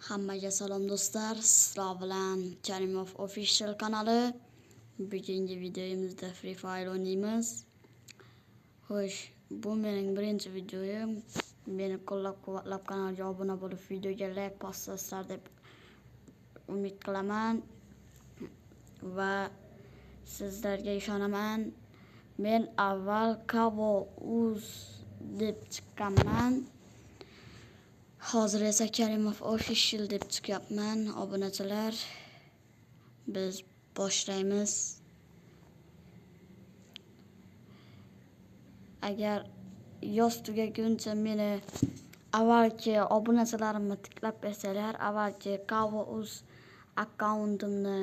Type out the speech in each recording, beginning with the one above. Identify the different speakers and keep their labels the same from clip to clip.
Speaker 1: Hammaga salom do'stlar. Sizlar bilan Karimov Official kanali. Bugungi videomizda Free Fire o'ynaymiz. Xo'sh, bu mening birinchi videoyim. Meni qo'llab-quvvatlab kanalga obuna bo'lib, videoga like bosasizlar deb umid qilaman va sizlarga ishonaman. Men avval Kavo.uz deb chiqqanman. Hozir esa Karimov Official deb chiqyapman. Obunachilar, biz boshlaymiz. Agar yoz tugaguncha meni avvalgi obunachilarimni tiklab bersalar, avvalgi Kavo.uz akkauntimni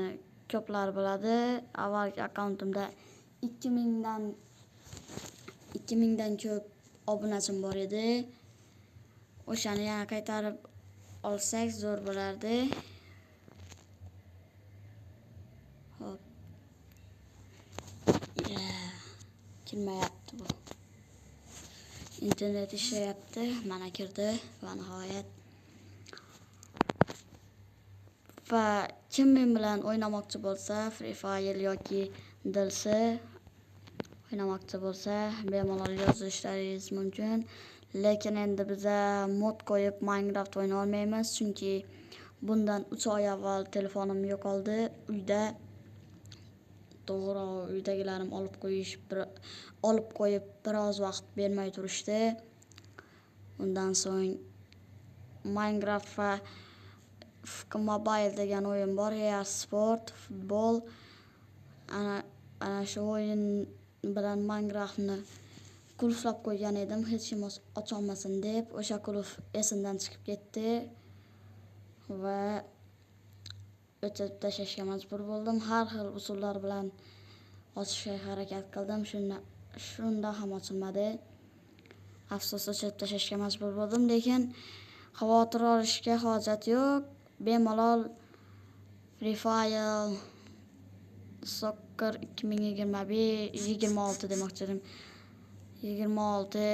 Speaker 1: ko'plar biladi. Avvalgi akkauntimda 2000 dan ko'p obunachim bor edi. O'shani yana qaytarib olsak zo'r bo'lardi. Hop. Kirmayapti bu. Internet ishlayapti. Mana kirdi va nihoyat. Va kim men bilan o'ynamoqchi bo'lsa, Free Fire yoki DLC o'ynamoqchi bo'lsa, bemalol yozishlaringiz mumkin. Lekin endi biza mod qo'yib Minecraft o'ynay olmaymiz, chunki bundan 3 oy avval telefonim yo'qoldi. Uyda to'g'ri uydagilarim olib qo'yib biroz vaqt bermay turishdi. Undan so'ng Minecraft va FK Mobile degan o'yin bor, sport, futbol. Ana shu o'yin bilan Minecraftni qulflab qo'ygan edim, hech kim ocha olmasin deb. O'sha qulf esimdan chiqib ketdi va o'chirib tashlashga majbur bo'ldim. Har xil usullar bilan ochishga harakat qildim, shunda ham ochilmadi. Afsus, o'chirib tashlashga majbur bo'ldim, lekin xavotir olishga hojat yo'q. Bemalol Free Fire Soccer 2026 demoqchidim. 26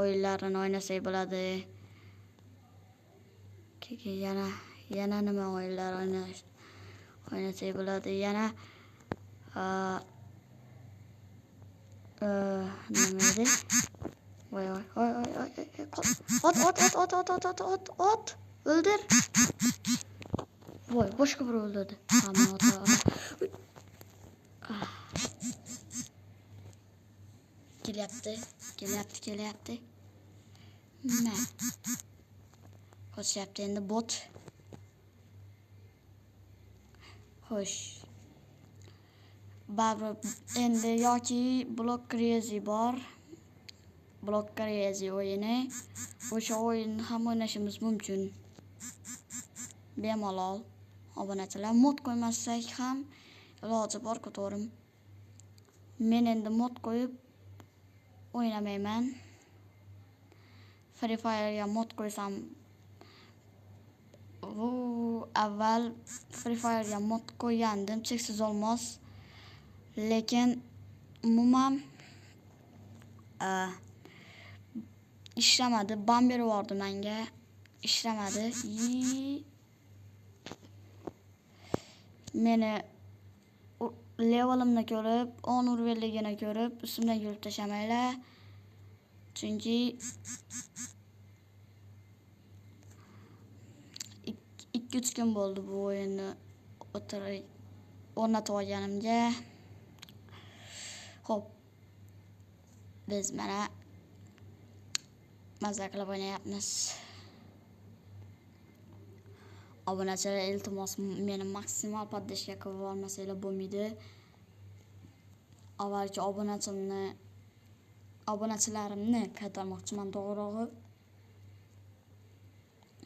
Speaker 1: o'yinlarini o'ynasak bo'ladi. Yana nima o'yinlar o'ynasak bo'ladi? Yana nima edi? Voy. Ot. O'ldir. Voy, boshqa bir o'ldirdi. Kelyapti. Nima? Qochyapti endi bot. Xo'sh. Baribir endi yoki Block Crazy bor. Block Crazy o'yini. O'sha o'yinni ham o'ynashimiz mumkin. Bemalol obunachilar, mod qo'ymasak ham iloji bor ko'tarim. Men endi mod qo'yib o'ynamayman. Free Fire'ga mod qo'ysam, avval Free Fire'ga mod qo'ygandim, cheksiz olmos. Lekin umuman ishlamadi. Ban berib yubordi menga. Ishlamadi. Meni levelimni ko'rib, 10 urverligini ko'rib, ustimdan yurib tashamanglar. Chunki 2-3 kun bo'ldi bu o'yinni o'rnatib olganimga. Xo'p. Biz mana mazza qilib o'ynayapmiz. Obunachilar, iltimos meni maksimal poddashga qilib olmasanglar bo'lmaydi. Avvalgi obunachilarimni qaytarmoqchiman to'g'rirog'i.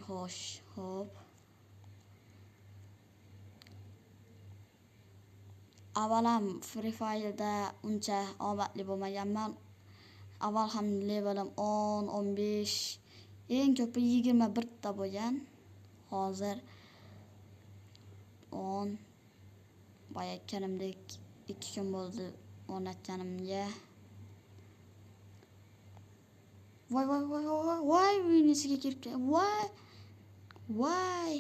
Speaker 1: Xo'sh, hop. Avvalam Free Fire'da uncha omadli bo'lmaganman. Avval ham levelim 10, 15, eng ko'pi 21 ta bo'lgan. Hozir 10. Boya aytganimdek 2 kun bo'ldi o'rnatganimga. Voy, uyning ichiga kirib ketdi. Voy. Voy.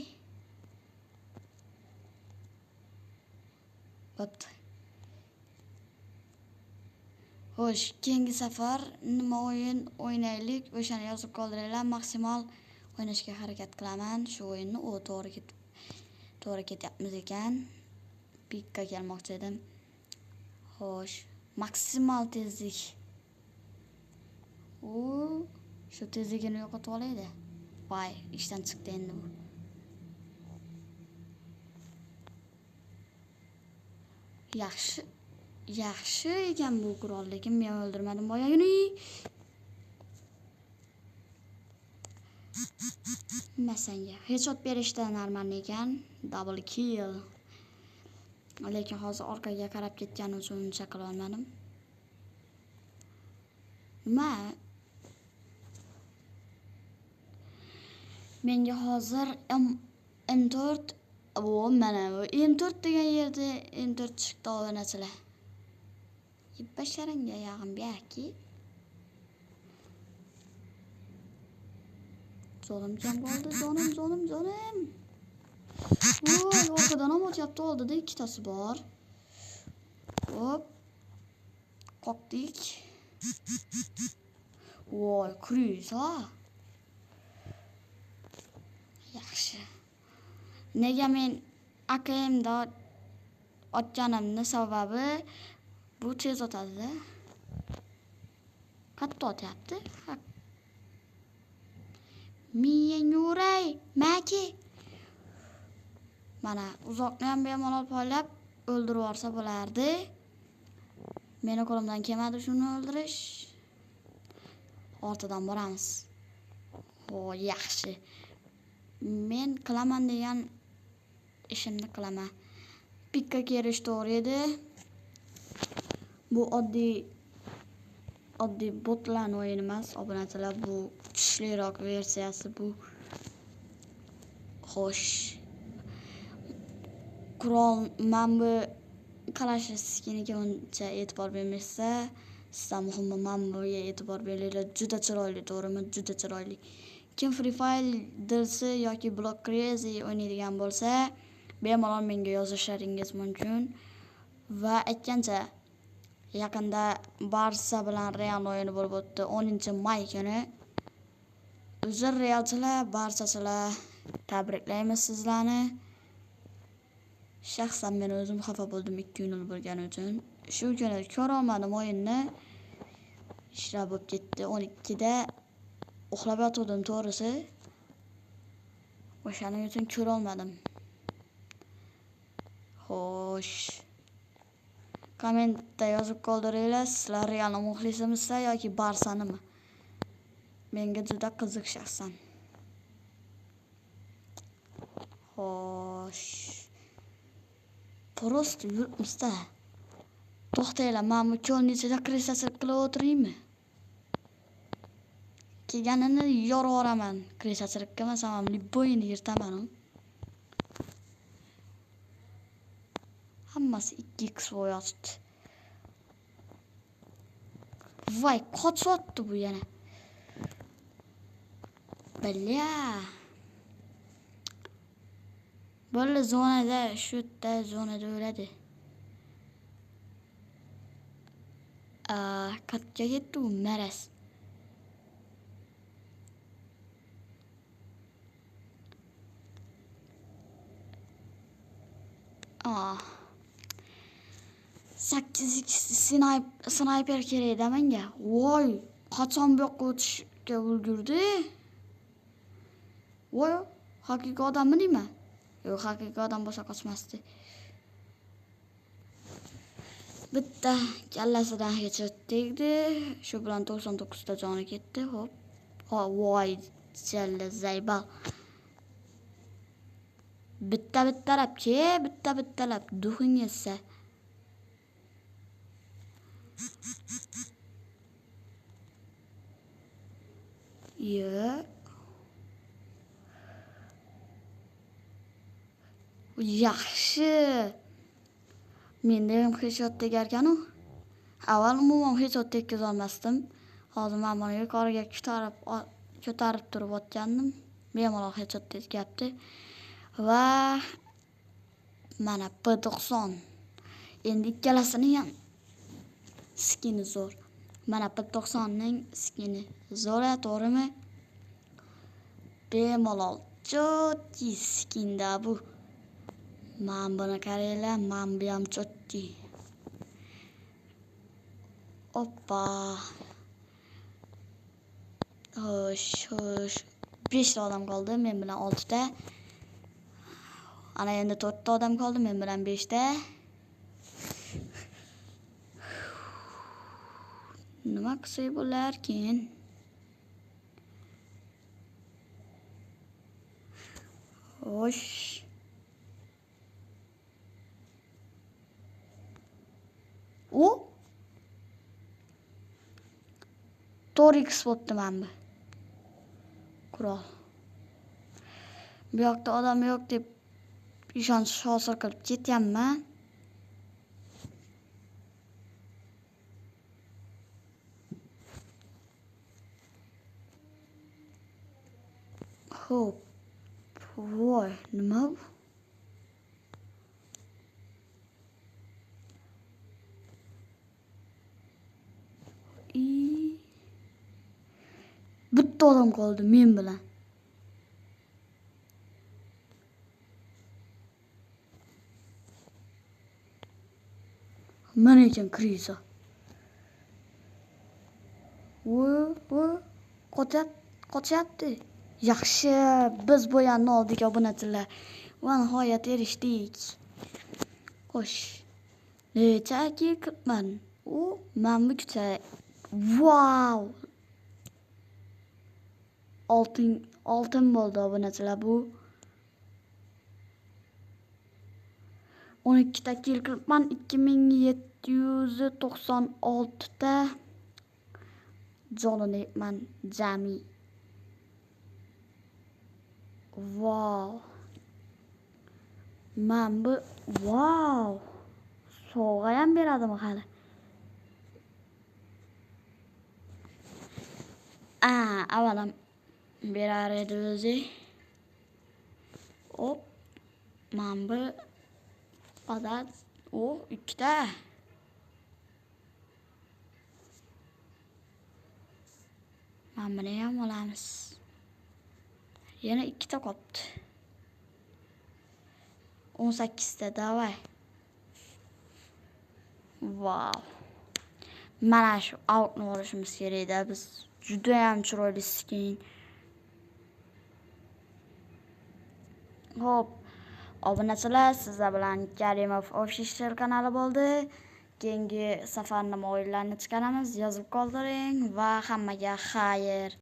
Speaker 1: Bo'pti. Xo'sh, keyingi safar nima o'yin o'ynaylik, o'shani yozib qoldiringlar. Maksimal o'ynashga harakat qilaman. Shu o'yinni to'g'ri ketyapmiz ekan. Pikka kelmoqchi edim. Xo'sh, maksimal tezlik. Shu tezligini yo'qotib olaydi. Voy, ishdan chiqdi endi bu. Yaxshi ekan bu qurol, lekin men o'ldirmadim boyagini. Masanga headshot berishda normal ekan, double kill. Lekin hozir orqaga qarab ketganim uchun uncha qila olmadim. Menga hozir M4 mana bu M4 degan yerda M4 chiqdi obunachilar. Basharanga yag'im buyaki. Zolim kam bo'ldi, zolim. Voy, orqadan ham o'tyapti, oldida ikkitasi bor. Hop. Qoqdik. Voy, kruz ha. Yaxshi. Nega men AKMda otganimning sababi bu tez o'tadi-da. Katta o'tyapti. Miyang uray, maki. Mana uzoqni ham bemalol poylab o'ldirib yuborsa bo'lardi. Meni qo'limdan kelmadi shuni o'ldirish. Ortidan boramiz. Yaxshi. Men qilaman degan ishimni qilaman. Pikka kerish to'g'ri edi. Bu oddiy botlarning o'yini emas, obunachilar, bu kuchliroq versiyasi bu. Xo'sh. Qurol men bu Kalashnikov uncha e'tibor bermasa, sizlar muhimi men bunga e'tibor beringlar. Juda chiroyli, to'g'rimi? Juda chiroyli. Kim Free Fire DLC yoki Block Crazy o'ynaydigan bo'lsa, bemalol menga yozishlaringiz mumkin. Va aytgancha, yaqinda Barsa bilan Real o'yini bo'lib o'tdi 10-may kuni. Uzr Realchilar, Barsachilar, tabriklaymiz sizlarni. Shaxsan men o'zim xafa bo'ldim 2-0 bo'lgani uchun. Shu kuni ko'ra olmadim o'yinni. Ishlar bo'lib ketdi 12da. Uxlab yotdim to'g'risi. O'shaning uchun ko'ra olmadim. Xo'sh. Kommentda yozib qoldiringlar, sizlar Real muxlisimisiz yoki Barsanimi? Menga juda qiziq shaxsan. Xo'sh. Prosta yuribmiz-da. To'xtanglar, men bu ko'lning ichida kresatsiya qilib o'tiraymi? Kelganini yorib yuboraman. Kresatsiya qilmasam ham libboyini yirtaman. Hammasi 2x bo'yotdi. Voy, qochyapti bu yana. Billa. Bo'ldi zonada, shu yerda zonada o'ladi. Katga ketdi u maras. Sakkiz sniper kerak-da menga. Voy, qachon bu yoqqa o'tishga ulgurdi? Voy, haqiqiy odammi deyman? Yo'q, haqiqiy odam bo'lsa qochmasdi. Bitta kallasidan headshot tegdi. Shu bilan 99 ta joni ketdi. Hop. Voy, jalla zaybal. Bittalab duxing esa. Yaxshi. Menda ham headshot tegarkan-u. Avval umuman headshot tekkiza olmasdim. Hozir men buni yuqoriga ko'tarib turib o'tgandim. bemalol headshot tetyapti. Va mana P90. Endi ikkalasini ham skini zo'r. Mana P90 ning skini zo'r, to'g'rimi? Bemalol chotki skinda bu. Men buni qaranglar, men bu ham chotki. Oppa. Xo'sh. 5 ta odam qoldi, men bilan 6 ta. Ana endi 4 ta odam qoldi, men bilan 5 ta. Nima qilsak bo'larkin? Xo'sh. O 4x bo'pti men bu. Qurol. Bu yoqda odam yo'q deb ishonch hosil qilib ketyapman. Xo'p. Voy, nima bu? Bitta odam qoldi men bilan. Mana ekan kriza. Qochyapti. Yaxshi, biz bo'yanni oldik obunachilar. Va nihoyat erishdik. Xo'sh. Necha kiribman? Men bu kucha. Wow! Oltin bo'ldi obunachilar bu. 12 ta kill qilibman, 2796 ta jonlayapman jami. Wow. Men bu wow. Sovg'a ham beradimi hali? Avalam berar edi o'zi. Hop. Men bu odat 2 ta. Men buni ham olamiz. Yana 2 ta qopti. 18 ta davay. Wow. Mana shu outni olishimiz kerak-da biz. Juda ham chiroyli skin. Hop. Obunachilar, sizlar bilan Karimov official kanali bo'ldi. Keyingi safar nima o'yinlarni chiqaramiz, yozib qoldiring va hammaga xayr.